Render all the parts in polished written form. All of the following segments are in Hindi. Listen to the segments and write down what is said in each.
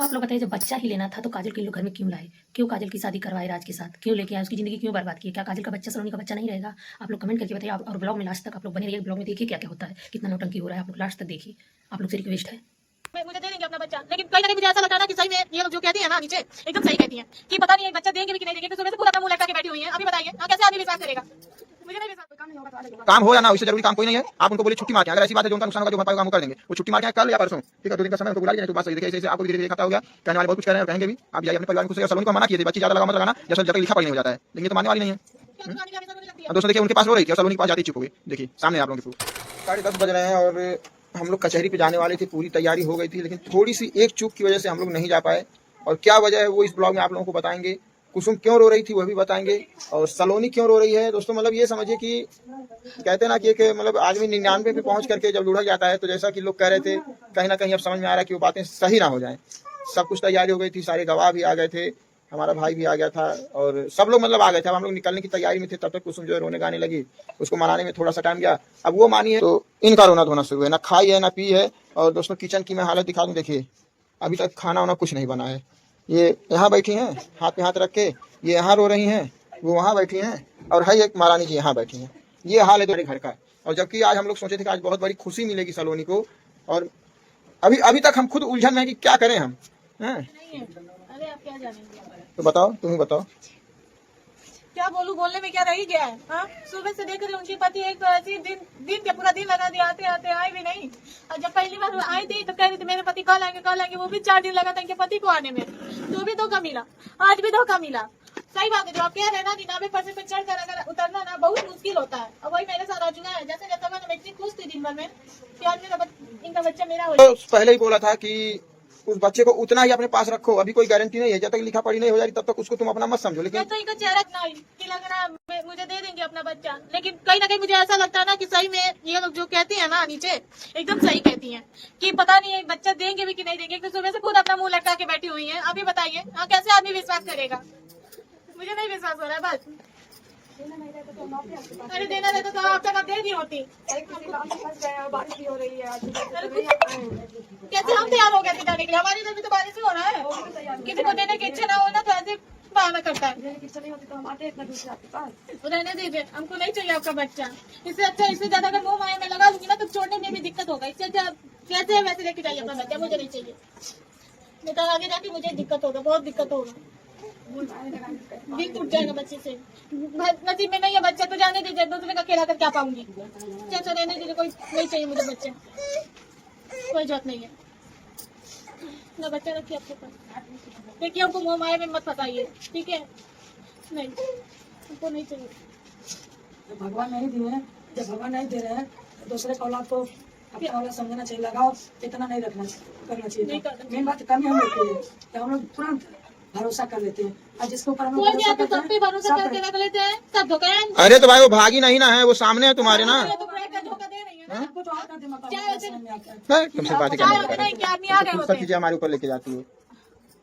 तो आप लोग बताइए, जब बच्चा ही लेना था तो काजल के लोग घर में क्यों लाए? क्यों काजल की शादी करवाए राज के साथ? क्यों लेके आए? उसकी ज़िंदगी क्यों बर्बाद की? क्या काजल का बच्चा सलोनी का बच्चा नहीं रहेगा? आप लोग कमेंट करके बताइए। और ब्लॉग में लास्ट तक आप लोग बने रहिए। ब्लॉग में देखिए क्या क्या होता है, कितना नौटंकी हो रहा है। आप लोग लास्ट तक देखिए, आप लोग से रिक्वेस्ट है। मुझे दे देंगे अपना बच्चा, लेकिन कहीं ना कहीं मुझे ऐसा लगता है ना कि सही में ये लोग जो कहती है ना नीचे एकदम सही कहती है कि पता नहीं बच्चा देंगे भी कि नहीं देंगे। सुबह से पूरा अपना मुंह लटका के बैठी हुई है। अभी बताइए कैसे आदमी विश्वास करेगा? मुझे नहीं विश्वास। काम हो या ना हो, इससे जरूरी काम कोई नहीं है। आप उनको बोलिए छुट्टी मार के, अगर ऐसी बात है जो उनका नुकसान होगा, जो भरपाई होगा, हम कर देंगे। वो छुट्टी मार के कल या परसों, ठीक है, 2 दिन का समय उनको बुला लीजिए। तो बात सही देखिए, ऐसे आपको धीरे धीरे खाता हो गया। कहने वाले बहुत कुछ कह रहे हैं और कहेंगे भी। आप जाइए अपने परिवार को खुश। सलोनी को मना किए थे, बच्ची ज्यादा लगा मत लगाना, जैसा जब तक लिखा पढ़ी नहीं हो जाता है, लेकिन ये तो मानने वाली नहीं है। दोस्तों देखिए, उनके पास रो रही थी और सलोनी के पास जाती चुप हो गई। देखिए सामने आप लोगों के 10:30 बज रहे हैं और हम लोग कचहरी पे जाने वाले थे। पूरी तैयारी हो गई थी, लेकिन थोड़ी सी एक चूक की वजह से हम लोग नहीं जा पाए। और क्या वजह है वो इस ब्लॉग में आप लोगों को बताएंगे। कुसुम क्यों रो रही थी वह भी बताएंगे, और सलोनी क्यों रो रही है। दोस्तों मतलब ये समझिए कि कहते हैं ना कि मतलब आदमी 99 पे पहुंच करके जब लुढ़क जाता है, तो जैसा कि लोग कह रहे थे, कहीं ना कहीं अब समझ में आ रहा है कि वो बातें सही ना हो जाएं। सब कुछ तैयारी हो गई थी, सारे गवाह भी आ गए थे, हमारा भाई भी आ गया था और सब लोग मतलब आ गए थे। अब हम लोग निकलने की तैयारी में थे, तब तक कुसुम जो है रोने गाने लगी। उसको मनाने में थोड़ा सा टाइम गया। अब वो मानी है तो इनका रोना धोना शुरू है, ना खाई है ना पी है। और दोस्तों किचन की मैं हालत दिखा दूं, देखिए अभी तक खाना वाना कुछ नहीं बना है। ये यहाँ बैठी हैं हाथ पे हाथ रख के, ये यहाँ रो रही हैं, वो वहाँ बैठी हैं, और है एक महारानी जी यहाँ बैठी हैं। ये हाल है तुम्हारे घर का। और जबकि आज हम लोग सोचे थे कि आज बहुत बड़ी खुशी मिलेगी सलोनी को, और अभी अभी तक हम खुद उलझन में कि क्या करें हम हैं। अरे आप क्या जानेंगे? तो बताओ, तुम ही बताओ। क्या बोलूं, बोलने में क्या रह गया है? हाँ, सुबह से देख रही उनकी पति एक तो ऐसी दिन के पूरा दिन लगा दिया, आते आते आए भी नहीं। और जब पहली बार आई थी तो कह रही थी मेरे पति कल आएंगे। वो भी 4 दिन लगा था इनके पति को आने में, तो भी धोखा मिला, आज भी धोखा मिला। सही बात है, जो आप कह रहे हैं ना 99% पे चढ़ कर अगर उतरना ना बहुत मुश्किल होता है। और वही मेरे साथ आजुगा है। जैसे जैसा मैं इतनी खुश थी दिन भर में कि आज इनका बच्चा मेरा हो तो पहले ही बोला था कि उस बच्चे को उतना ही अपने पास रखो। अभी कोई गारंटी नहीं है, जब तक लिखा पढ़ी नहीं हो जाती तब तक उसको तुम अपना मत समझो। लेकिन तो इनका चेहरा नहीं कि लग रहा मुझे दे देंगे अपना बच्चा, लेकिन कहीं ना कहीं मुझे ऐसा लगता है ना कि सही में ये लोग जो कहती है ना नीचे एकदम सही कहती हैं कि पता नहीं बच्चा देंगे भी कि नहीं देंगे। तो सुबह से खुद अपना मुंह लटका के बैठी हुई है। अभी बताइए कैसे आदमी विश्वास करेगा? मुझे नहीं विश्वास हो रहा है बस। अरे देना रहता तो आप तक दे दी होती। बारिश भी हो रही है आज। कैसे हम तैयार हो गए थे जाने के लिए? हमारे इधर भी तो बारिश ही हो रहा है। किसी को देने की इच्छा ना हो ना तो ऐसे बहाना करता है। इच्छा नहीं होती तो हम आते इतना दूर से आपके पास। रहने दीजिए, हमको नहीं चाहिए आपका बच्चा। इससे अच्छा, इससे ज्यादा अगर मोह माया में लगा दूंगी ना तो छोड़ने में भी दिक्कत होगा। इससे अच्छा कैसे है वैसे लेके जाइए अपना बच्चा, मुझे नहीं चाहिए। नहीं तो आगे जाके मुझे दिक्कत होगा, बहुत दिक्कत होगा। दिल टूट जाएगा बच्चे से। नसीब में नहीं है बच्चा तो जाने दीजिए, दूसरे का खेला कर क्या पाऊंगी। अच्छा रहने दीजिए, कोई नहीं चाहिए मुझे बच्चा, कोई जरूरत नहीं है ना। बच्चा रखिए आपके पास, देखिए हमको मोह माया में मत फंसाइए, ठीक है? नहीं, हमको नहीं चाहिए। भगवान नहीं दिए हैं, जब भगवान नहीं दे रहे हैं तो दूसरे का औलाद को अपना औलाद समझना चाहिए। लगाओ इतना नहीं करना चाहिए। मेन बात कमी हम लोग की है कि हम लोग तुरंत भरोसा कर लेते हैं, और जिसके ऊपर हम लोग भरोसा करते हैं, सब पे भरोसा करके रख लेते हैं, सब धोखा है। अरे तो भाई वो भागी नहीं ना है, वो सामने है तुम्हारे ना। तो धोखा दे रही है ना। आपको तो आपका दिमाग समझ में आता है। तुमसे बात चाहे होते नहीं कि आदमी आ गए सब होते चीजें हमारे ऊपर लेके जाती हो।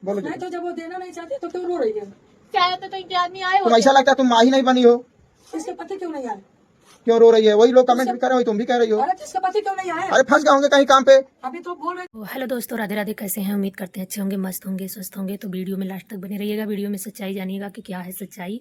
बोलो जी, नहीं तो जब वो देना नहीं चाहते तो क्यों रो रही है? चाहे होते तो इनके आदमी आए तुम होते। ऐसा लगता है तुम माँ ही नहीं बनी हो। इसके पति क्यों नहीं आए? क्यों रो रही है? वही लोग कमेंट भी कर रहे हो, तुम भी कह रही हो। अरे इसके पति क्यों नहीं आए? अरे फंस गए होंगे कहीं काम पे। अभी तो बोल रहे हेलो दोस्तों, राधे राधे। कैसे हैं? उम्मीद करते हैं अच्छे होंगे, मस्त होंगे, स्वस्थ होंगे। तो वीडियो में लास्ट तक बने रहिएगा। वीडियो में सच्चाई जानिएगा कि क्या है सच्चाई।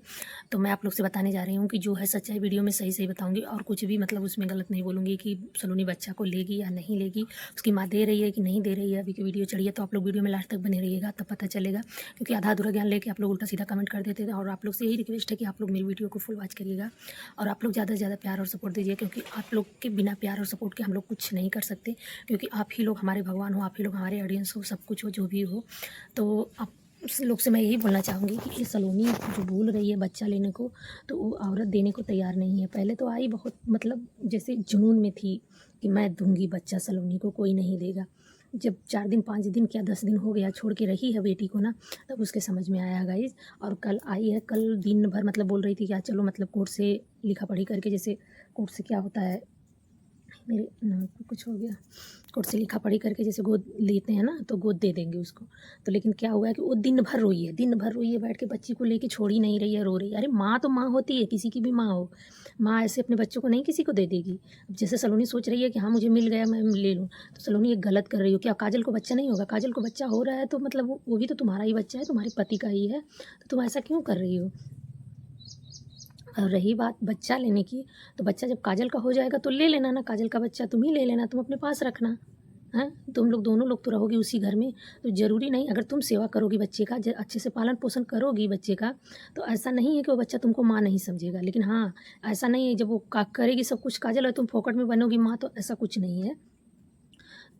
तो मैं आप लोग से बताने जा रही हूँ कि जो है सच्चाई वीडियो में सही सही बताऊंगी, और कुछ भी मतलब उसमें गलत नहीं बोलूँगी कि सलोनी बच्चा को लेगी या नहीं लेगी, उसकी माँ दे रही है कि नहीं दे रही है। अभी की वीडियो चढ़ी है तो आप लोग वीडियो में लास्ट तक बने रहिएगा, तब पता चलेगा। क्योंकि आधा अधूरा ज्ञान लेके आप लोग उल्टा सीधा कमेंट कर देते थे। और आप लोग से यही रिक्वेस्ट है कि आप लोग मेरी वीडियो को फुल वॉच करिएगा, और आप लोग ज़्यादा से ज़्यादा प्यार और सपोर्ट दीजिए, क्योंकि आप लोग के बिना प्यार और सपोर्ट के हम लोग कुछ नहीं कर सकते। क्योंकि आप ही लोग हमारे भगवान हो, आप ही लोग हमारे ऑडियंस हो, सब कुछ हो जो भी हो। तो आप उस लोग से मैं यही बोलना चाहूँगी कि ये सलोनी जो बोल रही है बच्चा लेने को, तो वो औरत देने को तैयार नहीं है। पहले तो आई बहुत मतलब जैसे जुनून में थी कि मैं दूंगी बच्चा सलोनी को, कोई नहीं देगा। जब 4 दिन 5 दिन क्या 10 दिन हो गया छोड़ के रही है बेटी को ना, तब उसके समझ में आया गाइज। और कल आई है, कल दिन भर मतलब बोल रही थी कि चलो मतलब कोर्ट से लिखा पढ़ी करके, जैसे कोर्ट से क्या होता है मेरे नाक पे कुछ हो गया। कोर्ट से लिखा पढ़ी करके जैसे गोद लेते हैं ना, तो गोद दे देंगे उसको। तो लेकिन क्या हुआ है कि वो दिन भर रोई है, दिन भर रोई है, बैठ के बच्ची को लेके छोड़ ही नहीं रही है, रो रही है। अरे माँ तो माँ होती है, किसी की भी माँ हो, माँ ऐसे अपने बच्चों को नहीं किसी को दे देगी। अब जैसे सलोनी सोच रही है कि हाँ मुझे मिल गया, मैं ले लूँ, तो सलोनी ये गलत कर रही हो। क्या काजल को बच्चा नहीं होगा? काजल को बच्चा हो रहा है तो मतलब वो भी तो तुम्हारा ही बच्चा है, तुम्हारे पति का ही है, तो तुम ऐसा क्यों कर रही हो? और रही बात बच्चा लेने की, तो बच्चा जब काजल का हो जाएगा तो ले लेना ना, काजल का बच्चा तुम ही ले लेना, तुम अपने पास रखना। हैं, तुम लोग दोनों लोग तो रहोगे उसी घर में, तो ज़रूरी नहीं, अगर तुम सेवा करोगी बच्चे का, अच्छे से पालन पोषण करोगी बच्चे का, तो ऐसा नहीं है कि वो बच्चा तुमको माँ नहीं समझेगा। लेकिन हाँ, ऐसा नहीं है जब वो करेगी सब कुछ काजल और तुम फोकट में बनोगी माँ, तो ऐसा कुछ नहीं है।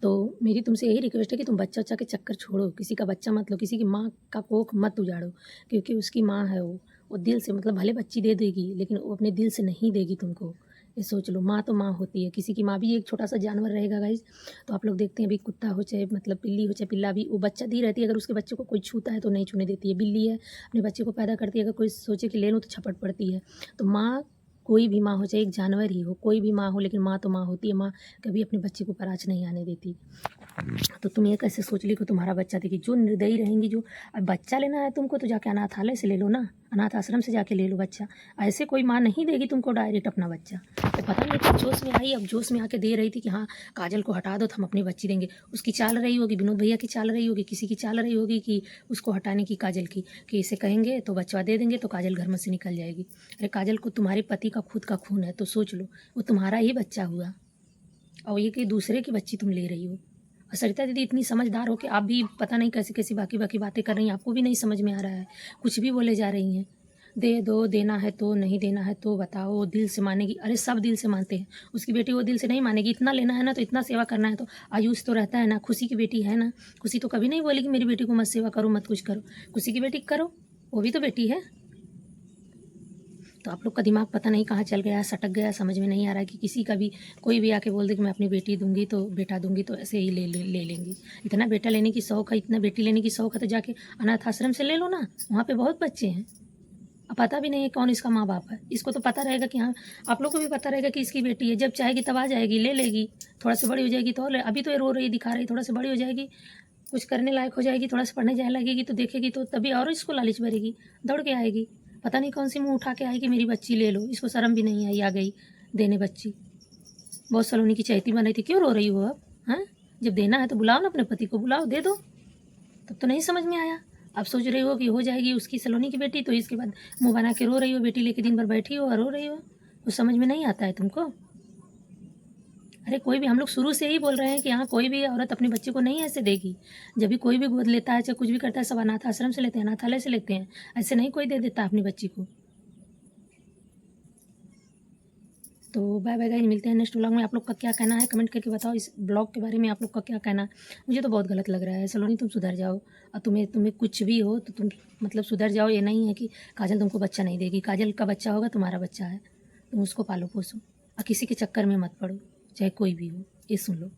तो मेरी तुमसे यही रिक्वेस्ट है कि तुम बच्चा के चक्कर छोड़ो, किसी का बच्चा मत लो, किसी की माँ का कोख मत उजाड़ो, क्योंकि उसकी माँ है वो दिल से, मतलब भले बच्ची दे देगी लेकिन वो अपने दिल से नहीं देगी तुमको। ये सोच लो, माँ तो माँ होती है, किसी की माँ भी एक छोटा सा जानवर रहेगा गाइस। तो आप लोग देखते हैं अभी कुत्ता हो चाहे मतलब बिल्ली हो चाहे पिल्ला भी, वो बच्चा दी रहती है, अगर उसके बच्चे को कोई छूता है तो नहीं छूने देती है। बिल्ली है अपने बच्चे को पैदा करती है, अगर कोई सोचे कि ले लूँ तो छपट पड़ती है। तो माँ, कोई भी माँ हो चाहे एक जानवर ही हो, कोई भी माँ हो, लेकिन माँ तो माँ होती है। माँ कभी अपने बच्चे को पर आँच नहीं आने देती। तो तुम ये कैसे सोच ली कि तुम्हारा बच्चा देखी, जो निर्दयी रहेंगी, जो अब बच्चा लेना है तुमको तो जाके अनाथालय से ले लो ना, अनाथ आश्रम से जाके ले लो बच्चा। ऐसे कोई माँ नहीं देगी तुमको डायरेक्ट अपना बच्चा। तो पता नहीं कि जोश में आई, अब जोश में आके दे रही थी कि हाँ काजल को हटा दो तो हम अपनी बच्ची देंगे। उसकी चाल रही होगी, विनोद भैया की चाल रही होगी, किसी की चाल रही होगी कि उसको हटाने की काजल की, कि इसे कहेंगे तो बच्चा दे देंगे तो काजल घर में से निकल जाएगी। अरे काजल को तुम्हारे पति का खुद का खून है, तो सोच लो वो तुम्हारा ही बच्चा हुआ और ये कि दूसरे की बच्ची तुम ले रही हो। और सरिता दीदी इतनी समझदार हो कि आप भी पता नहीं कैसी कैसी बाकी बातें कर रही हैं, आपको भी नहीं समझ में आ रहा है, कुछ भी बोले जा रही हैं। दे दो, देना है तो, नहीं देना है तो बताओ, दिल से मानेगी? अरे सब दिल से मानते हैं, उसकी बेटी वो दिल से नहीं मानेगी। इतना लेना है ना तो इतना सेवा करना है तो आयुष तो रहता है ना, खुशी की बेटी है ना, खुशी तो कभी नहीं बोलेगी मेरी बेटी को मत सेवा करो मत कुछ करो, खुशी की बेटी करो, वो भी तो बेटी है। तो आप लोग का दिमाग पता नहीं कहाँ चल गया, सटक गया, समझ में नहीं आ रहा है कि किसी का भी कोई भी आके बोल दे कि मैं अपनी बेटी दूंगी तो बेटा दूंगी तो ऐसे ही ले लेंगी। इतना बेटा लेने की शौक है, इतना बेटी लेने की शौक है तो जाके अनाथ आश्रम से ले लो ना, वहाँ पे बहुत बच्चे हैं। अब पता भी नहीं है कौन इसका माँ बाप है, इसको तो पता रहेगा कि हाँ, आप लोग को भी पता रहेगा कि इसकी बेटी है, जब चाहेगी तब आ जाएगी ले लेगी, थोड़ा सा बड़ी हो जाएगी तो ले, अभी तो ये रो रही दिखा रही, थोड़ा सा बड़ी हो जाएगी, कुछ करने लायक हो जाएगी, थोड़ा सा पढ़ने जाने लगेगी तो देखेगी तो तभी और इसको लालच भरेगी, दौड़ के आएगी। पता नहीं कौन सी मुंह उठा के आई कि मेरी बच्ची ले लो, इसको शर्म भी नहीं आई, आ गई देने बच्ची। बहुत सलोनी की चैती बन रही थी, क्यों रो रही हो अब? हाँ, जब देना है तो बुलाओ ना, अपने पति को बुलाओ, दे दो। तब तो नहीं समझ में आया, अब सोच रही हो कि हो जाएगी उसकी सलोनी की बेटी तो इसके बाद मुँह बना के रो रही हो, बेटी लेके दिन भर बैठी हो और रो रही हो, तो समझ में नहीं आता है तुमको? अरे कोई भी, हम लोग शुरू से ही बोल रहे हैं कि हाँ कोई भी औरत अपने बच्चे को नहीं ऐसे देगी। जब भी कोई भी गोद लेता है चाहे कुछ भी करता है, सब अनाथ आश्रम से लेते हैं, अनाथालय से लेते हैं, ऐसे नहीं कोई दे देता अपनी बच्ची को। तो बाय बाय गाइस, मिलते हैं नेक्स्ट व्लॉग में। आप लोग का क्या कहना है कमेंट करके बताओ, इस ब्लॉग के बारे में आप लोग का क्या कहना है। मुझे तो बहुत गलत लग रहा है। सलोनी तुम सुधर जाओ, और तुम्हें कुछ भी हो तो तुम मतलब सुधर जाओ। ये नहीं है कि काजल तुमको बच्चा नहीं देगी, काजल का बच्चा होगा, तुम्हारा बच्चा है, तुम उसको पालो पोसो और किसी के चक्कर में मत पड़ो, चाहे कोई भी हो। ये सुन लो।